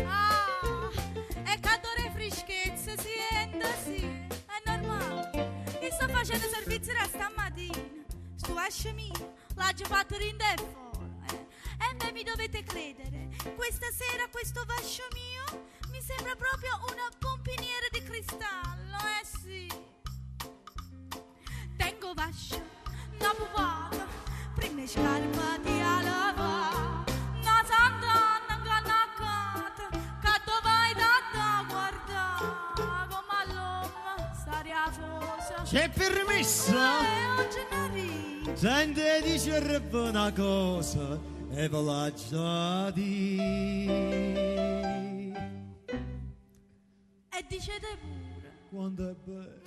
Ah, e calore e freschezza, sì, è normale. Io sto facendo servizio da stamattina. Sto vascio mio, l'ho già fatto rindere fuori. E me mi dovete credere, questa sera questo vascio mio mi sembra proprio una pompiniera di cristallo, sì. Tengo vascio, dopo vado, prima scarpati a lavare. Una sant'anna ingannacata, che dove da guardare, come all'uomo stare a fosa. C'è permesso? Oggi non ridi. Senti, dicerebbe una cosa e ve la già di. E dicete pure. Quanto è bello.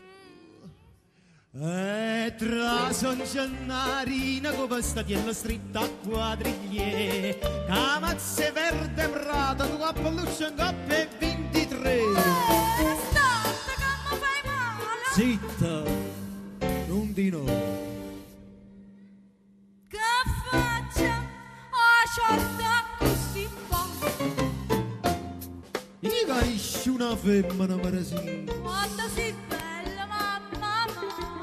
E tra San Gennarina come statiella stritta a quadriglie, camazze verde prata, tu cappelluccio in coppa e 23. Stop, che mi fai male. Zitta, non di no. Che faccio? Ho sciolta così buona. Io capisci una femmina marasina. Quanto sei bella, mamma.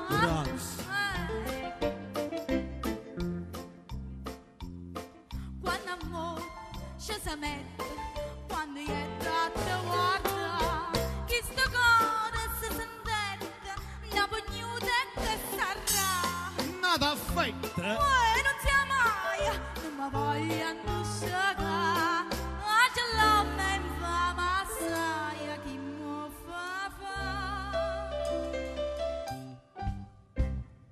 Grazie. Quando amore ci si mette, quando io è tratto guarda, chi sto cuore si sentette, una pugnuta che sarà. Nata affetta. Non sia mai, non mi voglio annunciare, oggi l'uomo è infame assai, chi mi fa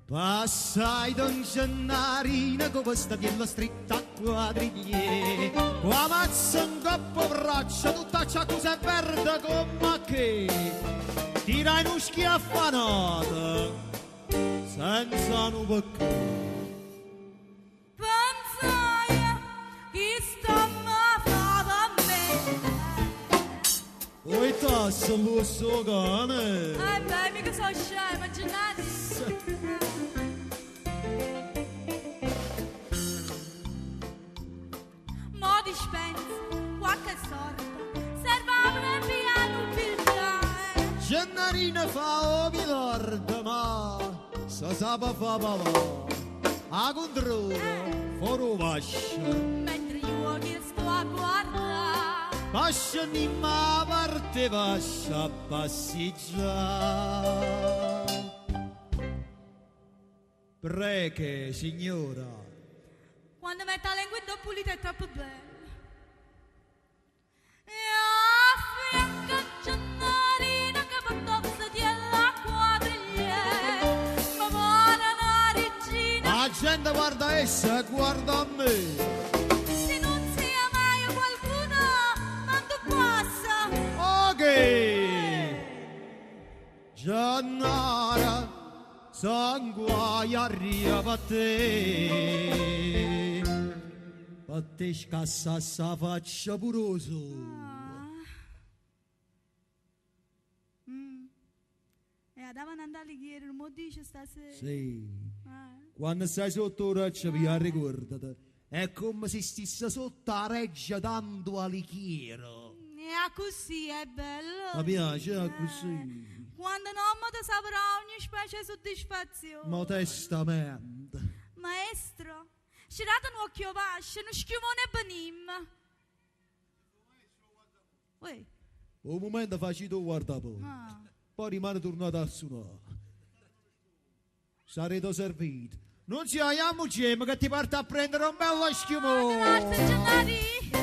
Passai Don Gennarina come statiella stritta a quadriglie, qua mazza in coppa braccia, tutta ciaccusa e verde come che tirai uno schiaffanato senza un peccato. pensai, chi sta mi fa da me. Oi tassa lo so cane. Beh, mica sono scema, Gennari. Mo dispensa, qualche sorta, serve a via nobiltà. Gennarina fa o milord, ma sa sapa fa papà. A controllo, foro vascia. Mentre io che sto a guardare, Vascia ni ma parte vascia passiggia. Preche, signora. quando mette la lingua pulita è troppo bella. E a fianco a Gennarina che portozza di la quadriglia, ma buona una regina. La gente guarda essa e guarda a me. Se non sia mai qualcuno, quando passa. Ok. Gennara, sangue arriva a te. A te scassa sa faccia puroso. E andavano ad andare ieri, non mi dice stasera. Sì. Quando stai sotto la roccia, via, ricordati. È come se stesse sotto la reggia dando a lichiero. E così è bello. Mi piace, è così. Quando non mi saprà ogni specie di soddisfazione. Modestamente. Maestro, girate un occhio vascio, uno schiumone benim. Uè, Un momento faccio guarda poi. Poi rimane tornato a suonare. Sarete serviti. Non ci aiamo, Gemma, che ti parte a prendere un bello schiumone. grazie Gennari.